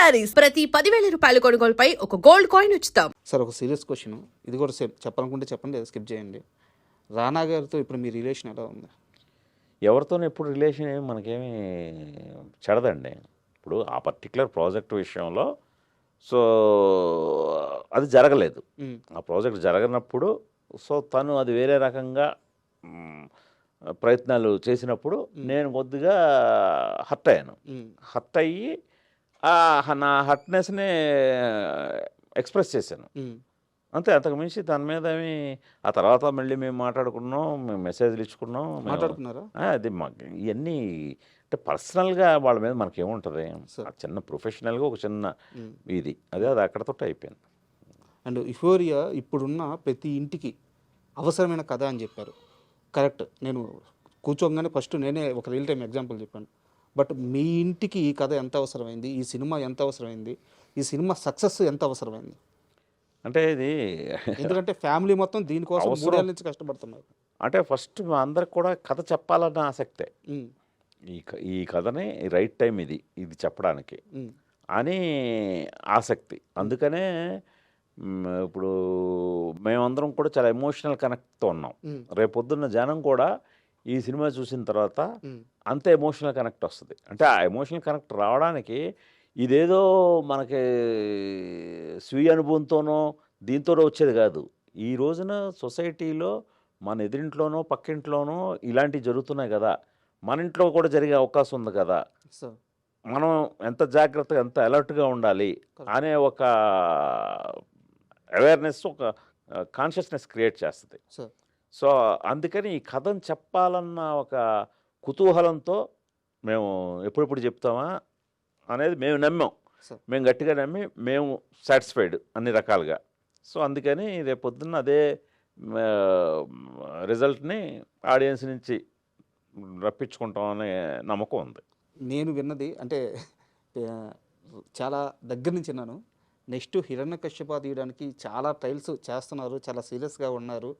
శారీస్ ప్రతి 10,000 రూపాయల కొనుగోలుపై ఒక గోల్డ్ కాయిన్ ఉచితం. సార్ ఒక సీరియస్ క్వశ్చన్, ఇది కూడా సేమ్, చెప్పాలనుకుంటే చెప్పండి లేదా స్కిప్ చేయండి. రానా గారితో ఇప్పుడు మీ రిలేషన్ ఎలా ఉంది? ఎవరితోనూ ఎప్పుడు రిలేషన్ ఏమి మనకేమీ చెడదండి. ఇప్పుడు ఆ పర్టికులర్ ప్రాజెక్ట్ విషయంలో సో అది జరగలేదు. ఆ ప్రాజెక్ట్ జరగనప్పుడు సో తను అది వేరే రకంగా ప్రయత్నాలు చేసినప్పుడు నేను కొద్దిగా హర్ట్ అయ్యాను. హర్ట్ అయ్యి నా హర్ట్నెస్ని ఎక్స్ప్రెస్ చేశాను అంతే. అంతకు మించి దాని మీద ఏమి ఆ తర్వాత మళ్ళీ మేము మాట్లాడుకున్నాం, మేము మెసేజ్లు ఇచ్చుకున్నాం, మాట్లాడుకున్నారా? అది మాకు ఇవన్నీ అంటే పర్సనల్గా వాళ్ళ మీద మనకేముంటుంది, చిన్న ప్రొఫెషనల్గా ఒక చిన్న ఇది అది అక్కడతో అయిపోయింది. అండ్ యుఫోరియా ఇప్పుడున్న ప్రతి ఇంటికి అవసరమైన కథ అని చెప్పారు, కరెక్ట్. నేను కూర్చోగానే ఫస్ట్ నేనే ఒక రియల్ టైం ఎగ్జాంపుల్ చెప్పాను. బట్ మీ ఇంటికి ఈ కథ ఎంత అవసరమైంది, ఈ సినిమా ఎంత అవసరమైంది, ఈ సినిమా సక్సెస్ ఎంత అవసరమైంది? అంటే ఇది ఎందుకంటే ఫ్యామిలీ మొత్తం దీనికోసం 3 ఏళ్ళ నుంచి కష్టపడుతున్నారు. అంటే ఫస్ట్ మా అందరికి కూడా కథ చెప్పాలన్న ఆసక్తే. ఈ కథని రైట్ టైం ఇది చెప్పడానికి అని ఆసక్తి. అందుకనే ఇప్పుడు మేమందరం కూడా చాలా ఎమోషనల్ కనెక్ట్తో ఉన్నాం. రేపొద్దున్న జనం కూడా ఈ సినిమా చూసిన తర్వాత అంతే ఎమోషనల్ కనెక్ట్ వస్తుంది. అంటే ఆ ఎమోషనల్ కనెక్ట్ రావడానికి ఇదేదో మనకి స్వీయ అనుభవంతోనో దీంతోనో వచ్చేది కాదు. ఈ రోజున సొసైటీలో మన ఎదురింట్లోనో పక్కింట్లోనో ఇలాంటివి జరుగుతున్నాయి కదా, మన ఇంట్లో కూడా జరిగే అవకాశం ఉంది కదా, మనం ఎంత జాగ్రత్తగా ఎంత అలర్ట్గా ఉండాలి అనే ఒక అవేర్నెస్, ఒక కాన్షియస్నెస్ క్రియేట్ చేస్తుంది. సో అందుకని ఈ కథను చెప్పాలన్న ఒక కుతూహలంతో మేము ఎప్పుడెప్పుడు చెప్తామా అనేది మేము నమ్మాం. మేము గట్టిగా నమ్మి మేము సాటిస్ఫైడ్ అన్ని రకాలుగా. సో అందుకని రేపొద్దున్న అదే రిజల్ట్ని ఆడియన్స్ నుంచి రప్పించుకుంటాం అనే నమ్మకం ఉంది. నేను విన్నది అంటే చాలా దగ్గర నుంచి విన్నాను, నెక్స్ట్ హిరణ్యకశ్యప తీయడానికి చాలా ట్రయల్స్ చేస్తున్నారు, చాలా సీరియస్గా ఉన్నారు.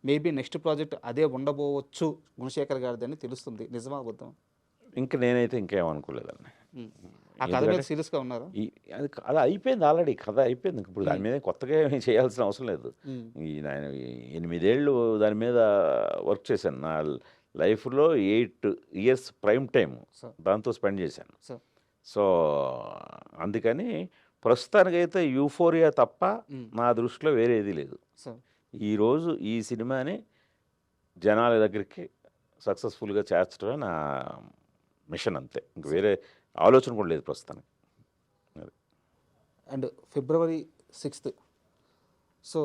మేబీ నెక్స్ట్ ప్రాజెక్ట్ అదే ఉండబోవచ్చు గుణశేఖర్ గారిది అని తెలుస్తుంది. నిజమా అబద్ధం? ఇంకా నేనైతే ఇంకేమనుకోలేదండి. ఆ కథ మీద సీరియస్గా ఉన్నారు. అది అయిపోయింది, ఆల్రెడీ కథ అయిపోయింది. ఇప్పుడు దాని మీద కొత్తగా ఏమీ చేయాల్సిన అవసరం లేదు. నేను 8 ఏళ్ళు దాని మీద వర్క్ చేశాను. నా లైఫ్లో 8 ఇయర్స్ ప్రైమ్ టైం దాంతో స్పెండ్ చేశాను. సో అందుకని ప్రస్తుతానికైతే యూఫోరియా తప్ప నా దృష్టిలో వేరేది లేదు. ఈరోజు ఈ సినిమాని జనాల దగ్గరికి సక్సెస్ఫుల్గా చేర్చడమే నా మిషన్, అంతే. ఇంక వేరే ఆలోచన కూడా లేదు ప్రస్తుతానికి. అండ్ February 6th సో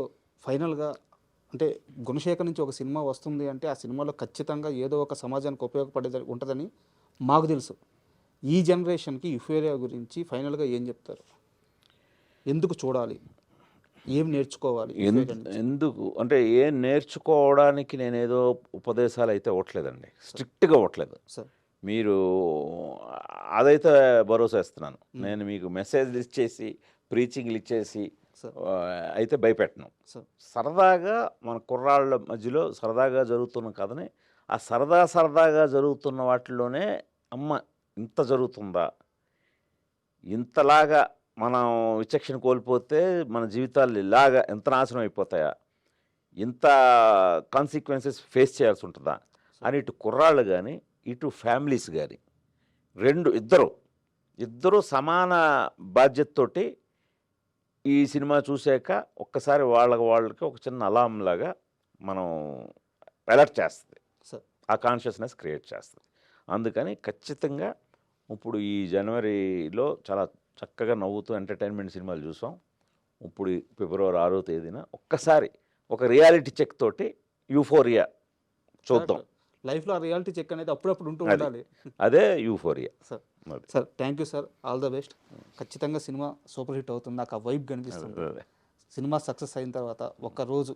ఫైనల్గా అంటే గుణశేఖర్ నుంచి ఒక సినిమా వస్తుంది అంటే ఆ సినిమాలో ఖచ్చితంగా ఏదో ఒక సమాజానికి ఉపయోగపడేది ఉంటుందని మాకు తెలుసు. ఈ జనరేషన్కి యుఫోరియా గురించి ఫైనల్గా ఏం చెప్తారు? ఎందుకు చూడాలి, ఏం నేర్చుకోవాలి? ఎందుకు అంటే ఏం నేర్చుకోవడానికి నేనేదో ఉపదేశాలు అయితే ఇవ్వట్లేదండి, స్ట్రిక్ట్గా ఇవ్వట్లేదు. మీరు అదైతే భరోసా ఇస్తున్నాను. నేను మీకు మెసేజ్లు ఇచ్చేసి ప్రీచింగ్లు ఇచ్చేసి అయితే భయపెట్టను. సరదాగా మన కుర్రాళ్ళ మధ్యలో సరదాగా జరుగుతున్న కథని ఆ సరదాగా జరుగుతున్న వాటిలోనే అమ్మ ఇంత జరుగుతుందా, ఇంతలాగా మనం విచక్షణ కోల్పోతే మన జీవితాలు ఇలాగా ఎంత నాశనం అయిపోతాయా, ఇంత కాన్సిక్వెన్సెస్ ఫేస్ చేయాల్సి ఉంటుందా అని ఇటు కుర్రాళ్ళు కానీ ఇటు ఫ్యామిలీస్ కానీ ఇద్దరు సమాన బాధ్యతతోటి ఈ సినిమా చూశాక ఒక్కసారి వాళ్ళకి ఒక చిన్న అలాంలాగా మనం అలర్ట్ చేస్తుంది, ఆ కాన్షియస్నెస్ క్రియేట్ చేస్తుంది. అందుకని ఖచ్చితంగా ఇప్పుడు ఈ జనవరిలో చాలా చక్కగా నవ్వుతూ ఎంటర్టైన్మెంట్ సినిమాలు చూసాం. ఇప్పుడు February 6వ తేదీన ఒక్కసారి ఒక రియాలిటీ చెక్ తోటి యూఫోరియా చూద్దాం. లైఫ్లో రియాలిటీ చెక్ అనేది అప్పుడప్పుడు ఉంటూ ఉండాలి. అదే euphoria. Sir thank you sir, all the best. ఖచ్చితంగా సినిమా సూపర్ హిట్ అవుతుంది, నాకు ఆ వైబ్ కనిపిస్తుంది. సినిమా సక్సెస్ అయిన తర్వాత ఒక రోజు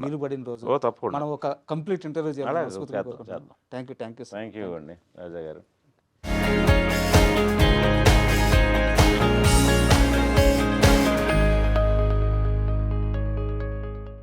నిలబడిన రోజు మనం ఒక కంప్లీట్ ఇంటర్వ్యూ చేయాలి. థ్యాంక్ యూ అండి రాజా గారు.